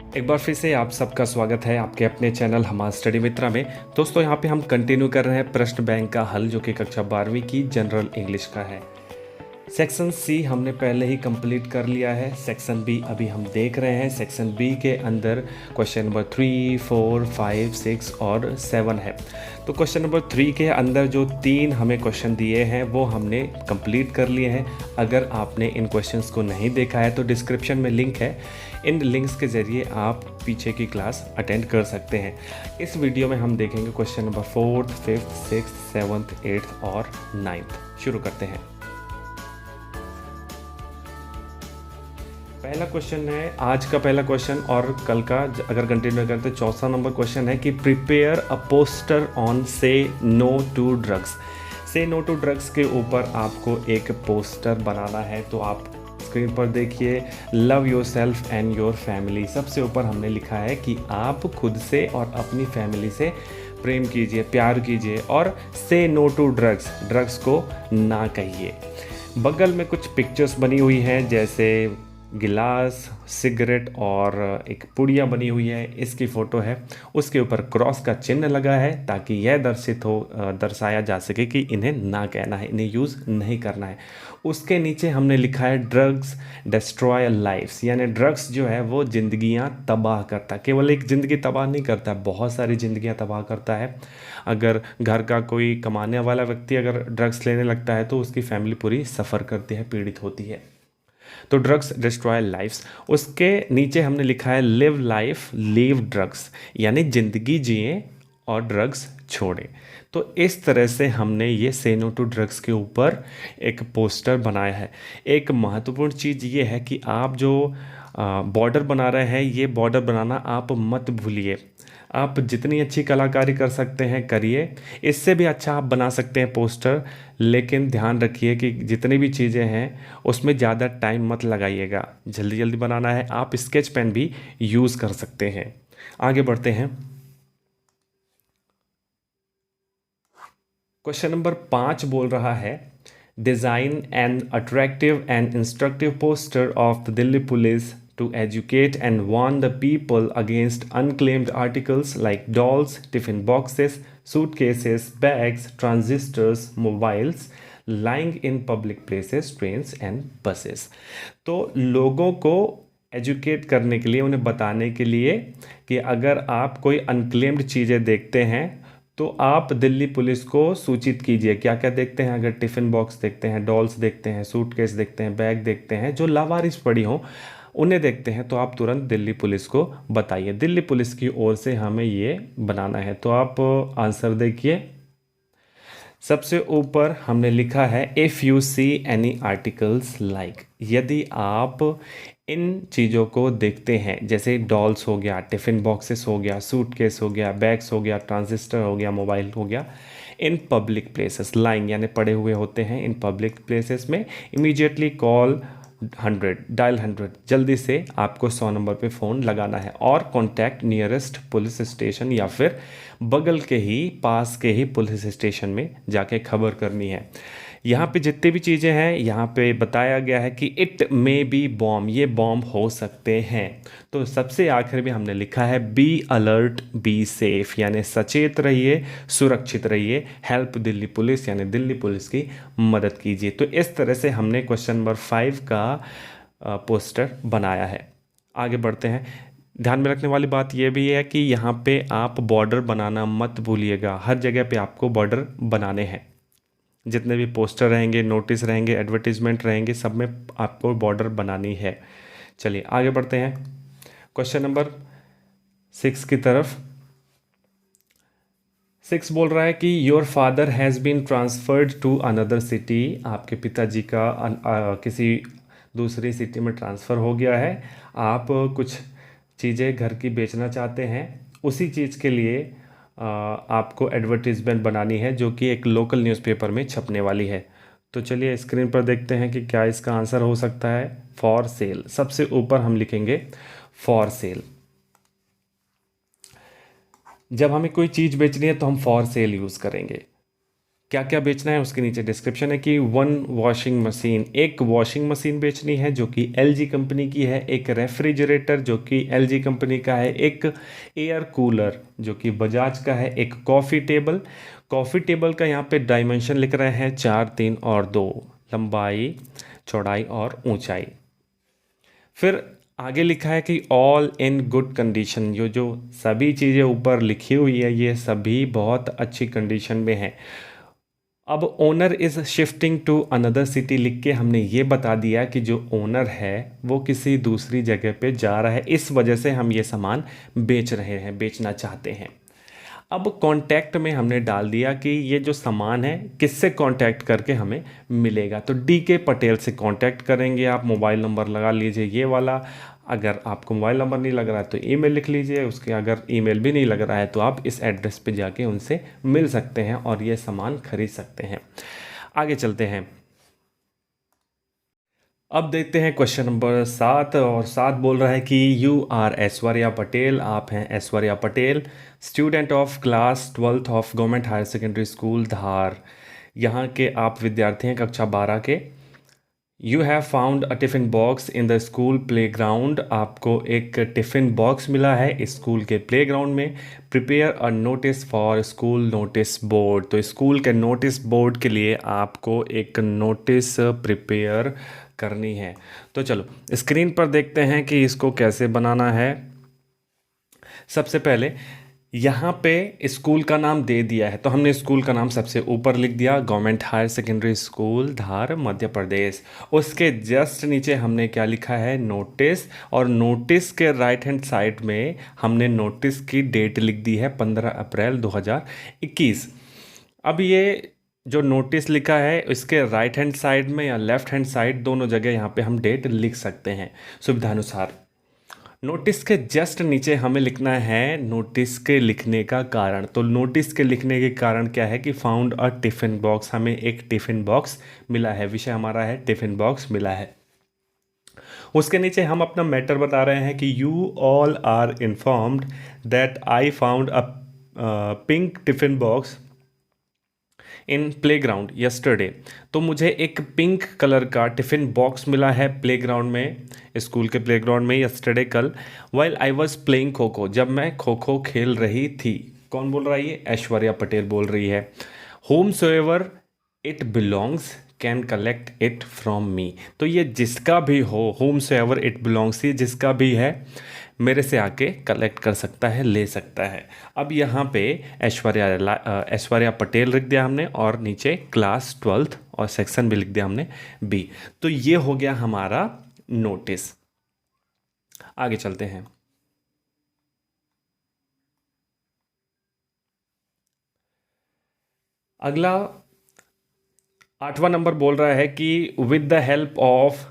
एक बार फिर से आप सबका स्वागत है आपके अपने चैनल हमारा स्टडी मित्रा में। दोस्तों यहाँ पे हम कंटिन्यू कर रहे हैं प्रश्न बैंक का हल, जो कि कक्षा 12वीं की जनरल इंग्लिश का है। सेक्शन सी हमने पहले ही कंप्लीट कर लिया है। सेक्शन बी अभी हम देख रहे हैं। सेक्शन बी के अंदर क्वेश्चन नंबर 3, 4, 5, 6 और 7 है। तो क्वेश्चन नंबर 3 के अंदर जो 3 हमें क्वेश्चन दिए हैं वो हमने कंप्लीट कर लिए हैं। अगर आपने इन क्वेश्चंस को नहीं देखा है तो डिस्क्रिप्शन में लिंक है। इन लिंक्स के ज़रिए आप पीछे की क्लास अटेंड कर सकते हैं। इस वीडियो में हम देखेंगे question number 4th, 5th, 6th, 7th, 8th और 9th। शुरू करते हैं। पहला क्वेश्चन है आज का पहला क्वेश्चन, और कल का अगर कंटिन्यू करते चौथा नंबर क्वेश्चन है कि प्रिपेयर अ पोस्टर ऑन से नो टू ड्रग्स। से नो टू ड्रग्स के ऊपर आपको एक पोस्टर बनाना है। तो आप स्क्रीन पर देखिए, love your self and your family. सबसे ऊपर हमने लिखा है कि आप खुद से और अपनी फैमिली से प्रेम कीजिए, प्यार कीजिए, और से नो टू ड्रग्स, ड्रग्स को ना कहिए। बगल में कुछ पिक्चर्स बनी हुई हैं, जैसे गिलास, सिगरेट और एक पुड़िया बनी हुई है, इसकी फ़ोटो है। उसके ऊपर क्रॉस का चिन्ह लगा है ताकि यह दर्शाया जा सके कि इन्हें ना कहना है, इन्हें यूज़ नहीं करना है। उसके नीचे हमने लिखा है ड्रग्स डिस्ट्रॉय लाइफ्स, यानी ड्रग्स जो है वो ज़िंदगियां तबाह करता है। केवल एक ज़िंदगी तबाह नहीं करता, बहुत सारी ज़िंदगियां तबाह करता है। अगर घर का कोई कमाने वाला व्यक्ति अगर ड्रग्स लेने लगता है तो उसकी फैमिली पूरी सफ़र करती है, पीड़ित होती है। तो ड्रग्स डिस्ट्रॉय लाइफ्स। उसके नीचे हमने लिखा है लिव लाइफ लीव ड्रग्स, यानी ज़िंदगी जिए और ड्रग्स छोड़ें। तो इस तरह से हमने ये से नो टू ड्रग्स के ऊपर एक पोस्टर बनाया है। एक महत्वपूर्ण चीज़ ये है कि आप जो बॉर्डर बना रहे हैं, ये बॉर्डर बनाना आप मत भूलिए। आप जितनी अच्छी कलाकारी कर सकते हैं करिए, इससे भी अच्छा आप बना सकते हैं पोस्टर, लेकिन ध्यान रखिए कि जितनी भी चीज़ें हैं उसमें ज़्यादा टाइम मत लगाइएगा। जल्दी जल्दी बनाना है। आप स्केच पेन भी यूज़ कर सकते हैं। आगे बढ़ते हैं। क्वेश्चन नंबर 5 बोल रहा है, design an attractive and instructive poster of the Delhi police to educate and warn the people against unclaimed articles like dolls, tiffin boxes, suitcases, bags, transistors, mobiles lying in public places, trains and buses। तो लोगों को educate करने के लिए, उन्हें बताने के लिए कि अगर आप कोई अनक्लेम्ड चीज़ें देखते हैं तो आप दिल्ली पुलिस को सूचित कीजिए। क्या क्या देखते हैं? अगर टिफ़िन बॉक्स देखते हैं, डॉल्स देखते हैं, सूटकेस देखते हैं, बैग देखते हैं जो लावारिस पड़ी हों, उन्हें देखते हैं, तो आप तुरंत दिल्ली पुलिस को बताइए। दिल्ली पुलिस की ओर से हमें ये बनाना है। तो आप आंसर देखिए। सबसे ऊपर हमने लिखा है if you see any articles like, यदि आप इन चीज़ों को देखते हैं, जैसे डॉल्स हो गया, टिफ़िन बॉक्सेस हो गया, सूटकेस हो गया, बैग्स हो गया, ट्रांजिस्टर हो गया, मोबाइल हो गया, इन पब्लिक प्लेसेस, लाइंग यानी पड़े हुए होते हैं इन पब्लिक प्लेसेस में, इमीडिएटली कॉल 100, डायल 100, जल्दी से आपको 100 नंबर पे फ़ोन लगाना है, और कॉन्टैक्ट नियरेस्ट पुलिस स्टेशन, या फिर बगल के ही पास के ही पुलिस स्टेशन में जाके खबर करनी है। यहाँ पे जितनी भी चीज़ें हैं यहाँ पे बताया गया है कि इट मे बी बॉम्ब, ये बॉम्ब हो सकते हैं। तो सबसे आखिर में हमने लिखा है बी अलर्ट बी सेफ, यानी सचेत रहिए, सुरक्षित रहिए, हेल्प दिल्ली पुलिस, यानी दिल्ली पुलिस की मदद कीजिए। तो इस तरह से हमने क्वेश्चन नंबर 5 का पोस्टर बनाया है। आगे बढ़ते हैं। ध्यान में रखने वाली बात यह भी है कि यहाँ पे आप बॉर्डर बनाना मत भूलिएगा। हर जगह पे आपको बॉर्डर बनाने हैं। जितने भी पोस्टर रहेंगे, नोटिस रहेंगे, एडवर्टीजमेंट रहेंगे, सब में आपको बॉर्डर बनानी है। चलिए आगे बढ़ते हैं क्वेश्चन नंबर 6 की तरफ। 6 बोल रहा है कि your father has been transferred to another city, आपके पिताजी का किसी दूसरी सिटी में ट्रांसफ़र हो गया है। आप कुछ चीज़ें घर की बेचना चाहते हैं, उसी चीज़ के लिए आपको एडवर्टीज़मेंट बनानी है, जो कि एक लोकल न्यूज़पेपर में छपने वाली है। तो चलिए स्क्रीन पर देखते हैं कि क्या इसका आंसर हो सकता है। फॉर सेल, सबसे ऊपर हम लिखेंगे फॉर सेल। जब हमें कोई चीज़ बेचनी है तो हम फॉर सेल यूज़ करेंगे। क्या क्या बेचना है उसके नीचे डिस्क्रिप्शन है कि वन वॉशिंग मशीन, एक वॉशिंग मशीन बेचनी है जो कि एलजी कंपनी की है, एक रेफ्रिजरेटर जो कि एलजी कंपनी का है, एक एयर कूलर जो कि बजाज का है, एक कॉफ़ी टेबल। कॉफ़ी टेबल का यहाँ पे डायमेंशन लिख रहे हैं 4, 3 और 2, लंबाई, चौड़ाई और ऊंचाई। फिर आगे लिखा है कि ऑल इन गुड कंडीशन, ये जो सभी चीज़ें ऊपर लिखी हुई है ये सभी बहुत अच्छी कंडीशन में है। अब owner is shifting to another city लिख के हमने ये बता दिया कि जो ओनर है वो किसी दूसरी जगह पे जा रहा है, इस वजह से हम ये सामान बेच रहे हैं, बेचना चाहते हैं। अब कांटेक्ट में हमने डाल दिया कि ये जो सामान है किससे कांटेक्ट करके हमें मिलेगा, तो डी के पटेल से कांटेक्ट करेंगे आप। मोबाइल नंबर लगा लीजिए ये वाला, अगर आपको मोबाइल नंबर नहीं लग रहा है तो ईमेल लिख लीजिए उसके, अगर ईमेल भी नहीं लग रहा है तो आप इस एड्रेस पे जाके उनसे मिल सकते हैं और ये सामान खरीद सकते हैं। आगे चलते हैं। अब देखते हैं क्वेश्चन नंबर 7, और 7 बोल रहा है कि यू आर ऐश्वर्या पटेल, आप हैं Aishwarya Patel, student of class 12th of government higher secondary school Dhar. यहाँ के आप विद्यार्थी हैं कक्षा 12 के। You have found a tiffin box in the school play ground, आपको एक टिफ़िन बॉक्स मिला है स्कूल के प्ले ग्राउंड में। Prepare a notice for school notice board, तो स्कूल के नोटिस बोर्ड के लिए आपको एक नोटिस प्रिपेयर करनी है। तो चलो स्क्रीन पर देखते हैं कि इसको कैसे बनाना है। सबसे पहले यहाँ पे स्कूल का नाम दे दिया है, तो हमने स्कूल का नाम सबसे ऊपर लिख दिया, गवर्नमेंट हायर सेकेंडरी स्कूल धार मध्य प्रदेश। उसके जस्ट नीचे हमने क्या लिखा है, नोटिस, और नोटिस के राइट हैंड साइड में हमने नोटिस की डेट लिख दी है 15 अप्रैल 2021। अब ये जो नोटिस लिखा है इसके राइट हैंड साइड में या लेफ्ट हैंड साइड, दोनों जगह यहाँ पे हम डेट लिख सकते हैं सुविधानुसार। नोटिस के जस्ट नीचे हमें लिखना है नोटिस के लिखने का कारण, तो नोटिस के लिखने के कारण क्या है कि फाउंड अ टिफ़िन बॉक्स, हमें एक टिफ़िन बॉक्स मिला है, विषय हमारा है टिफ़िन बॉक्स मिला है। उसके नीचे हम अपना मैटर बता रहे हैं कि you all are informed that I found a pink tiffin box in playground yesterday, तो मुझे एक पिंक कलर का टिफ़िन बॉक्स मिला है प्ले ग्राउंड में, स्कूल के प्ले ग्राउंड में यस्टरडे कल, while I was playing kho kho, जब मैं खो खो खेल रही थी। कौन बोल रहा है ये, ऐश्वर्या पटेल बोल रही है। Whomsoever it belongs can collect it from me, तो ये जिसका भी हो, होम सोएवर इट बिलोंग्स, ये जिसका भी है मेरे से आके कलेक्ट कर सकता है, ले सकता है। अब यहाँ पे ऐश्वर्या पटेल लिख दिया हमने, और नीचे क्लास 12th और सेक्शन भी लिख दिया हमने बी। तो ये हो गया हमारा नोटिस। आगे चलते हैं। अगला 8वां नंबर बोल रहा है कि with the help of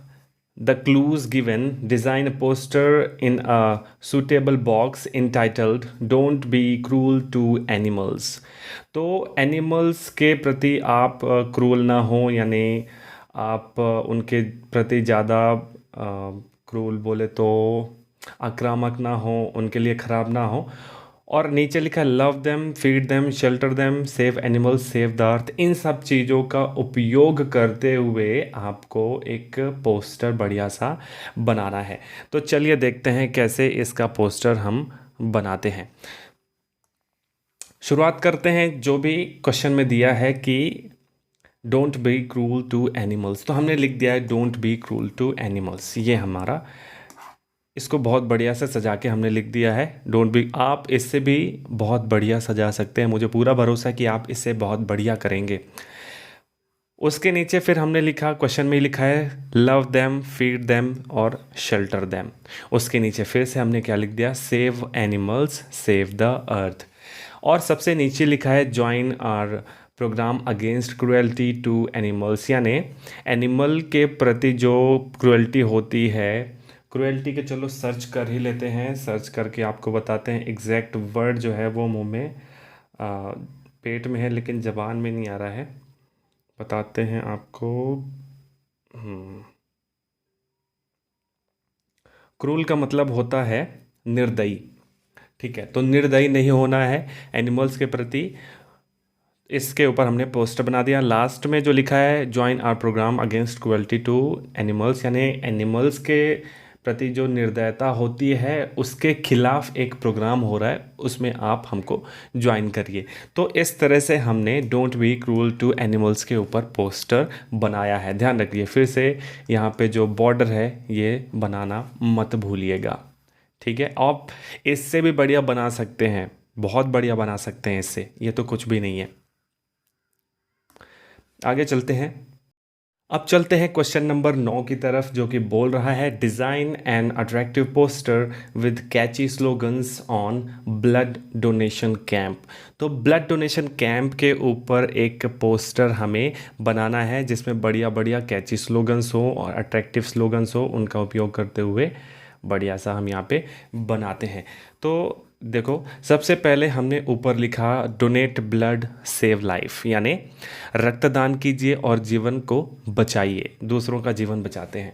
the clues given design poster in a suitable box entitled don't be cruel to animals, तो एनिमल्स के प्रति आप क्रूल ना हो, यानी आप उनके प्रति ज़्यादा क्रूल बोले तो आक्रामक ना हो, उनके लिए ख़राब ना हो। और नीचे लिखा है love them, feed them, shelter them, save animals, save the earth, इन सब चीज़ों का उपयोग करते हुए आपको एक पोस्टर बढ़िया सा बनाना है। तो चलिए देखते हैं कैसे इसका पोस्टर हम बनाते हैं। शुरुआत करते हैं, जो भी क्वेश्चन में दिया है कि don't be cruel to animals, तो हमने लिख दिया है don't be cruel to animals, ये हमारा, इसको बहुत बढ़िया से सजा के हमने लिख दिया है डोंट बी। आप इससे भी बहुत बढ़िया सजा सकते हैं, मुझे पूरा भरोसा है कि आप इससे बहुत बढ़िया करेंगे। उसके नीचे फिर हमने लिखा, क्वेश्चन में ही लिखा है लव देम, फीड देम और शेल्टर देम। उसके नीचे फिर से हमने क्या लिख दिया, save animals, save the earth. और सबसे नीचे लिखा है join our programme against cruelty to animals, यानी एनिमल के प्रति जो क्रुएल्टी होती है, क्रुएल्टी के चलो सर्च कर ही लेते हैं, सर्च करके आपको बताते हैं। एग्जैक्ट वर्ड जो है वो मुंह में पेट में है लेकिन जबान में नहीं आ रहा है, बताते हैं आपको। क्रूल का मतलब होता है निर्दयी, ठीक है, तो निर्दयी नहीं होना है एनिमल्स के प्रति। इसके ऊपर हमने पोस्टर बना दिया। लास्ट में जो लिखा है join our programme against cruelty to animals, यानी एनिमल्स के प्रति जो निर्दयता होती है उसके खिलाफ एक प्रोग्राम हो रहा है, उसमें आप हमको ज्वाइन करिए। तो इस तरह से हमने don't be cruel to animals के ऊपर पोस्टर बनाया है। ध्यान रखिए, फिर से यहाँ पे जो बॉर्डर है ये बनाना मत भूलिएगा, ठीक है। आप इससे भी बढ़िया बना सकते हैं, बहुत बढ़िया बना सकते हैं इससे, ये तो कुछ भी नहीं है। आगे चलते हैं। अब चलते हैं क्वेश्चन नंबर 9 की तरफ, जो कि बोल रहा है design an attractive poster with catchy slogans on blood donation camp. तो ब्लड डोनेशन कैंप के ऊपर एक पोस्टर हमें बनाना है जिसमें बढ़िया बढ़िया कैची स्लोगन्स हो और अट्रैक्टिव स्लोगन्स हो, उनका उपयोग करते हुए बढ़िया सा हम यहाँ पे बनाते हैं। तो देखो, सबसे पहले हमने ऊपर लिखा डोनेट ब्लड सेव लाइफ, यानी रक्तदान कीजिए और जीवन को बचाइए, दूसरों का जीवन बचाते हैं।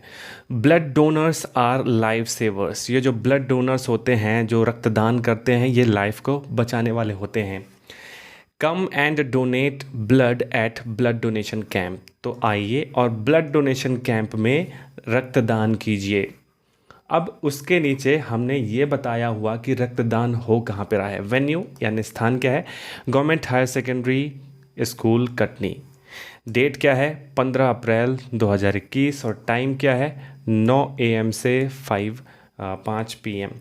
ब्लड डोनर्स आर लाइफ सेवर्स, ये जो ब्लड डोनर्स होते हैं, जो रक्तदान करते हैं, ये लाइफ को बचाने वाले होते हैं। Come and donate blood at blood donation camp, तो आइए और ब्लड डोनेशन कैंप में रक्तदान कीजिए। अब उसके नीचे हमने ये बताया हुआ कि रक्तदान हो कहाँ पे रहा है। वेन्यू यानी स्थान क्या है, government higher secondary school Katni. Date क्या है, 15 अप्रैल 2021, और टाइम क्या है, 9 AM से 5 PM,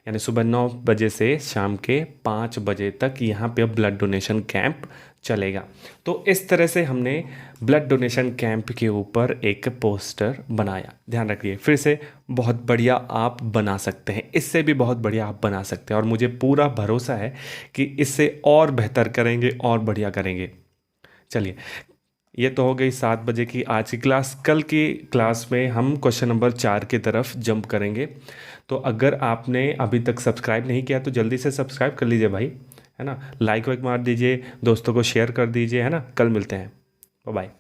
यानी सुबह 9 बजे से शाम के 5 बजे तक यहाँ पे ब्लड डोनेशन कैंप चलेगा। तो इस तरह से हमने ब्लड डोनेशन कैंप के ऊपर एक पोस्टर बनाया। ध्यान रखिए, फिर से बहुत बढ़िया आप बना सकते हैं, इससे भी बहुत बढ़िया आप बना सकते हैं, और मुझे पूरा भरोसा है कि इससे और बेहतर करेंगे और बढ़िया करेंगे। चलिए, ये तो हो गई 7 बजे की आज की क्लास। कल की क्लास में हम क्वेश्चन नंबर 4 की तरफ जंप करेंगे। तो अगर आपने अभी तक सब्सक्राइब नहीं किया तो जल्दी से सब्सक्राइब कर लीजिए भाई, है ना। लाइक वाइक मार दीजिए, दोस्तों को शेयर कर दीजिए, है ना। कल मिलते हैं, बाय बाय।